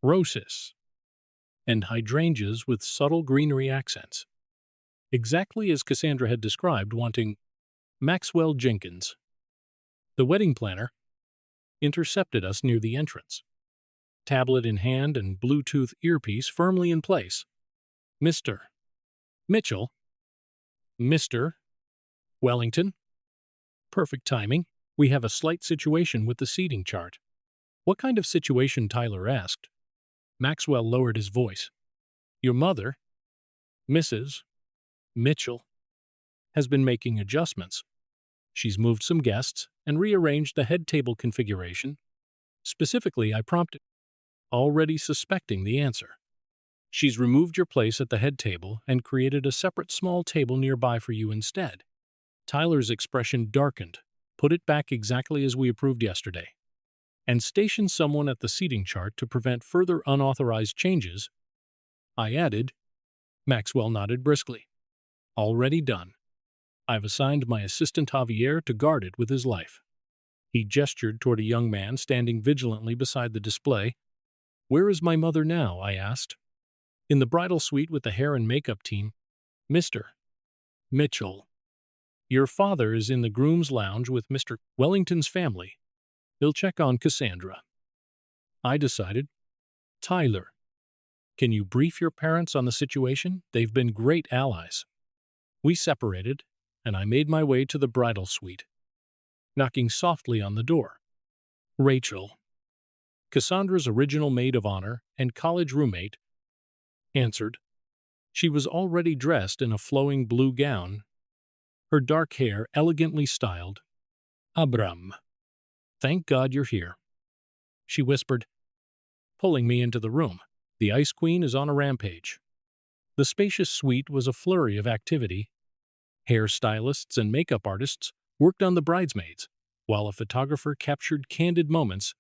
roses, and hydrangeas with subtle greenery accents. Exactly as Cassandra had described, wanting Maxwell Jenkins. The wedding planner intercepted us near the entrance, tablet in hand and Bluetooth earpiece firmly in place. Mr. Mitchell, Mr. Wellington. Perfect timing. We have a slight situation with the seating chart. What kind of situation? Tyler asked. Maxwell lowered his voice. Your mother, Mrs. Mitchell, has been making adjustments. She's moved some guests and rearranged the head table configuration. Specifically, I prompted, already suspecting the answer. She's removed your place at the head table and created a separate small table nearby for you instead. Tyler's expression darkened. Put it back exactly as we approved yesterday. And station someone at the seating chart to prevent further unauthorized changes, I added. Maxwell nodded briskly. Already done. I've assigned my assistant Javier to guard it with his life. He gestured toward a young man standing vigilantly beside the display. Where is my mother now? I asked. In the bridal suite with the hair and makeup team. Mr. Mitchell. Your father is in the groom's lounge with Mr. Wellington's family. He'll check on Cassandra. I decided. Tyler, can you brief your parents on the situation? They've been great allies. We separated, and I made my way to the bridal suite, knocking softly on the door. Rachel, Cassandra's original maid of honor and college roommate, answered. She was already dressed in a flowing blue gown, her dark hair elegantly styled. Abram, thank God you're here, she whispered, pulling me into the room. The Ice Queen is on a rampage. The spacious suite was a flurry of activity. Hairstylists and makeup artists worked on the bridesmaids, while a photographer captured candid moments.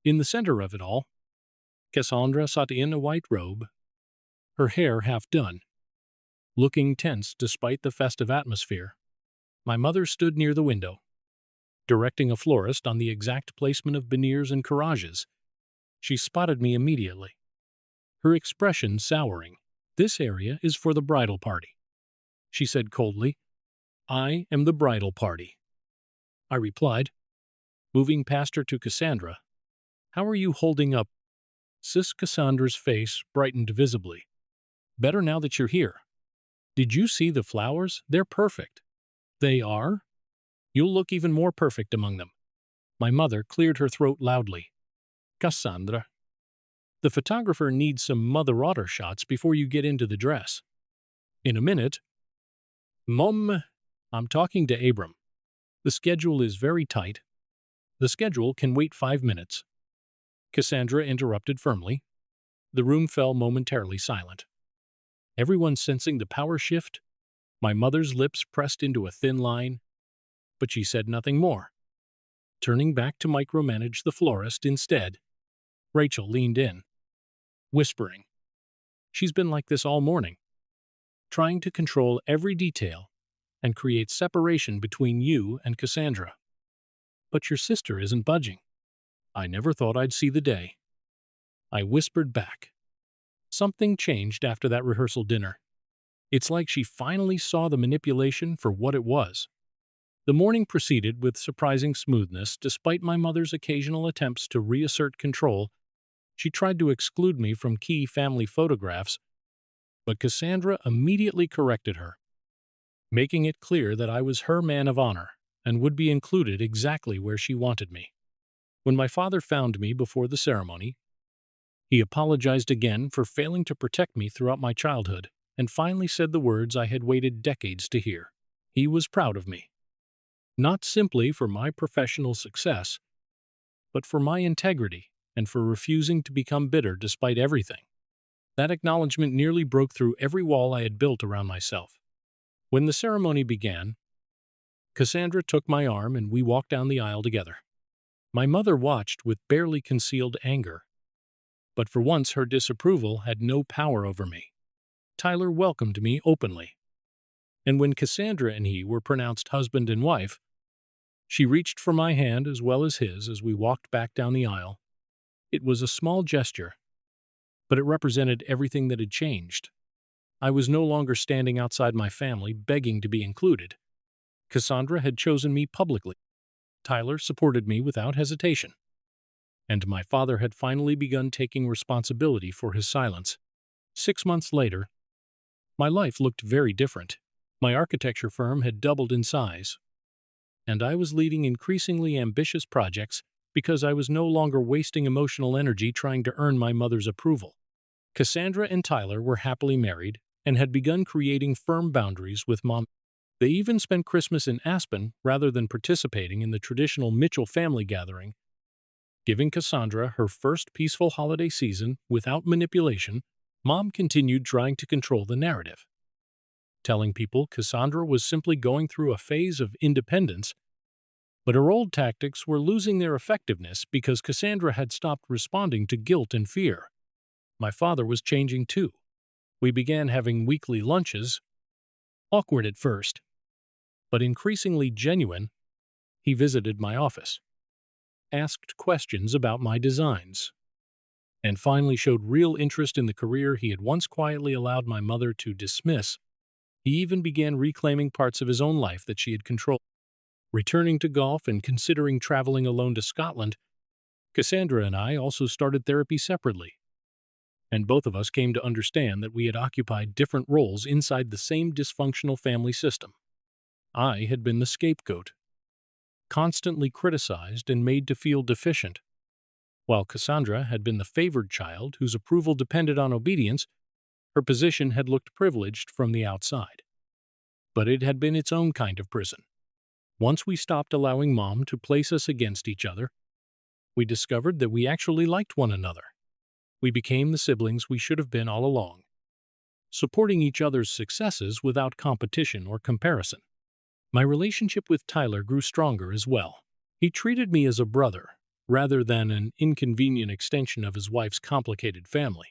In the center of it all, Cassandra sat in a white robe, her hair half done, looking tense despite the festive atmosphere. My mother stood near the window, directing a florist on the exact placement of beignets and courages. She spotted me immediately, her expression souring. This area is for the bridal party, she said coldly. I am the bridal party, I replied, moving past her to Cassandra. How are you holding up? Sis Cassandra's face brightened visibly. Better now that you're here. Did you see the flowers? They're perfect. They are? You'll look even more perfect among them. My mother cleared her throat loudly. Cassandra, the photographer needs some mother otter shots before you get into the dress. In a minute. Mom, I'm talking to Abram. The schedule is very tight. The schedule can wait 5 minutes. Cassandra interrupted firmly. The room fell momentarily silent. Everyone sensing the power shift. My mother's lips pressed into a thin line, but she said nothing more. Turning back to micromanage the florist instead, Rachel leaned in, whispering. She's been like this all morning, trying to control every detail and create separation between you and Cassandra. But your sister isn't budging. I never thought I'd see the day, I whispered back. Something changed after that rehearsal dinner. It's like she finally saw the manipulation for what it was. The morning proceeded with surprising smoothness despite my mother's occasional attempts to reassert control. She tried to exclude me from key family photographs, but Cassandra immediately corrected her, making it clear that I was her man of honor and would be included exactly where she wanted me. When my father found me before the ceremony, he apologized again for failing to protect me throughout my childhood and finally said the words I had waited decades to hear. He was proud of me. Not simply for my professional success, but for my integrity and for refusing to become bitter despite everything. That acknowledgement nearly broke through every wall I had built around myself. When the ceremony began, Cassandra took my arm and we walked down the aisle together. My mother watched with barely concealed anger, But for once, her disapproval had no power over me. Tyler welcomed me openly, and when Cassandra and he were pronounced husband and wife, she reached for my hand as well as his as we walked back down the aisle. It was a small gesture, but it represented everything that had changed. I was no longer standing outside my family begging to be included. Cassandra had chosen me publicly. Tyler supported me without hesitation. And my father had finally begun taking responsibility for his silence. 6 months later, my life looked very different. My architecture firm had doubled in size, and I was leading increasingly ambitious projects because I was no longer wasting emotional energy trying to earn my mother's approval. Cassandra and Tyler were happily married and had begun creating firm boundaries with Mom. They even spent Christmas in Aspen rather than participating in the traditional Mitchell family gathering, giving Cassandra her first peaceful holiday season without manipulation. Mom continued trying to control the narrative, telling people Cassandra was simply going through a phase of independence, but her old tactics were losing their effectiveness because Cassandra had stopped responding to guilt and fear. My father was changing too. We began having weekly lunches, awkward at first, but increasingly genuine. He visited my office, asked questions about my designs, and finally showed real interest in the career he had once quietly allowed my mother to dismiss. He even began reclaiming parts of his own life that she had controlled. Returning to golf and considering traveling alone to Scotland, Cassandra and I also started therapy separately, and both of us came to understand that we had occupied different roles inside the same dysfunctional family system. I had been the scapegoat, constantly criticized and made to feel deficient, while Cassandra had been the favored child whose approval depended on obedience. Her position had looked privileged from the outside, but it had been its own kind of prison. Once we stopped allowing Mom to place us against each other, we discovered that we actually liked one another. We became the siblings we should have been all along, supporting each other's successes without competition or comparison. My relationship with Tyler grew stronger as well. He treated me as a brother, rather than an inconvenient extension of his wife's complicated family.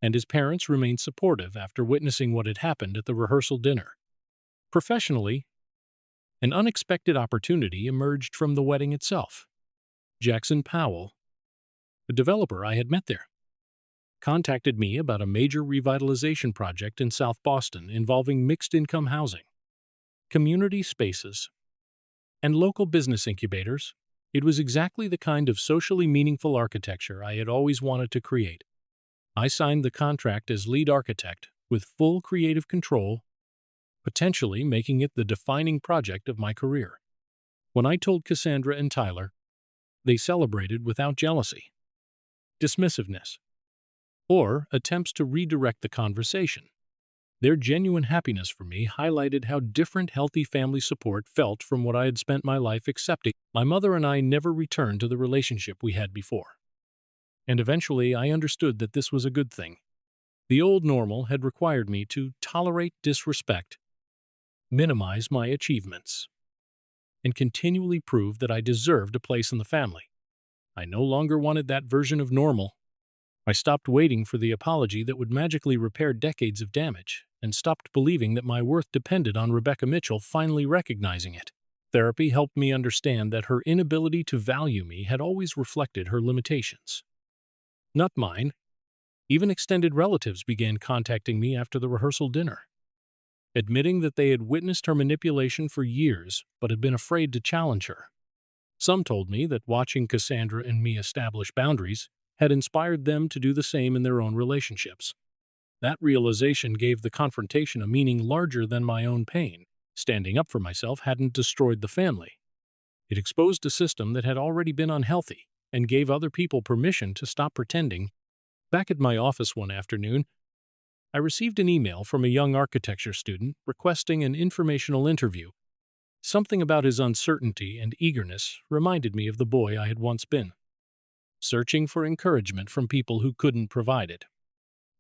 And his parents remained supportive after witnessing what had happened at the rehearsal dinner. Professionally, an unexpected opportunity emerged from the wedding itself. Jackson Powell, a developer I had met there, contacted me about a major revitalization project in South Boston involving mixed-income housing, community spaces, and local business incubators. It was exactly the kind of socially meaningful architecture I had always wanted to create. I signed the contract as lead architect with full creative control, potentially making it the defining project of my career. When I told Cassandra and Tyler, they celebrated without jealousy, dismissiveness, or attempts to redirect the conversation. Their genuine happiness for me highlighted how different healthy family support felt from what I had spent my life accepting. My mother and I never returned to the relationship we had before, and eventually I understood that this was a good thing. The old normal had required me to tolerate disrespect, minimize my achievements, and continually prove that I deserved a place in the family. I no longer wanted that version of normal. I stopped waiting for the apology that would magically repair decades of damage, and stopped believing that my worth depended on Rebecca Mitchell finally recognizing it. Therapy helped me understand that her inability to value me had always reflected her limitations, not mine. Even extended relatives began contacting me after the rehearsal dinner, admitting that they had witnessed her manipulation for years but had been afraid to challenge her. Some told me that watching Cassandra and me establish boundaries had inspired them to do the same in their own relationships. That realization gave the confrontation a meaning larger than my own pain. Standing up for myself hadn't destroyed the family. It exposed a system that had already been unhealthy and gave other people permission to stop pretending. Back at my office one afternoon, I received an email from a young architecture student requesting an informational interview. Something about his uncertainty and eagerness reminded me of the boy I had once been, searching for encouragement from people who couldn't provide it.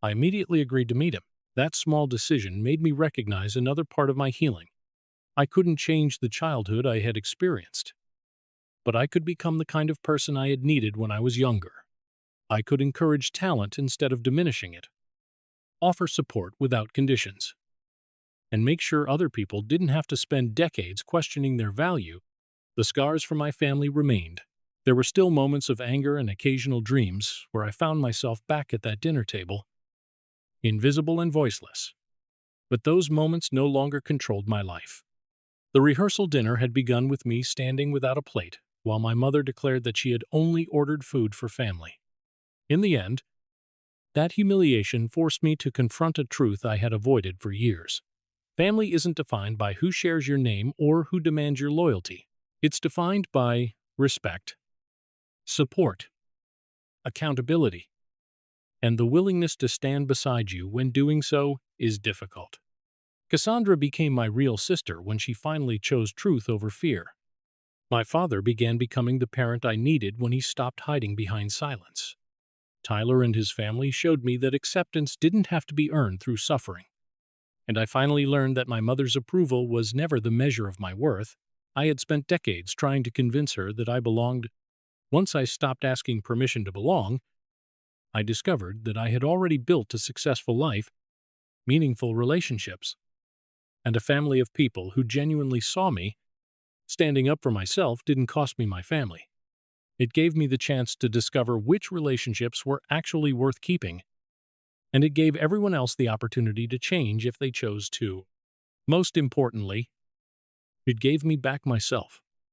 I immediately agreed to meet him. That small decision made me recognize another part of my healing. I couldn't change the childhood I had experienced, but I could become the kind of person I had needed when I was younger. I could encourage talent instead of diminishing it, offer support without conditions, and make sure other people didn't have to spend decades questioning their value. The scars from my family remained. There were still moments of anger and occasional dreams where I found myself back at that dinner table, invisible and voiceless. But those moments no longer controlled my life. The rehearsal dinner had begun with me standing without a plate, while my mother declared that she had only ordered food for family. In the end, that humiliation forced me to confront a truth I had avoided for years. Family isn't defined by who shares your name or who demands your loyalty. It's defined by respect, support, accountability, and the willingness to stand beside you when doing so is difficult. Cassandra became my real sister when she finally chose truth over fear. My father began becoming the parent I needed when he stopped hiding behind silence. Tyler and his family showed me that acceptance didn't have to be earned through suffering. And I finally learned that my mother's approval was never the measure of my worth. I had spent decades trying to convince her that I belonged. Once I stopped asking permission to belong, I discovered that I had already built a successful life, meaningful relationships, and a family of people who genuinely saw me. Standing up for myself didn't cost me my family. It gave me the chance to discover which relationships were actually worth keeping, and it gave everyone else the opportunity to change if they chose to. Most importantly, it gave me back myself.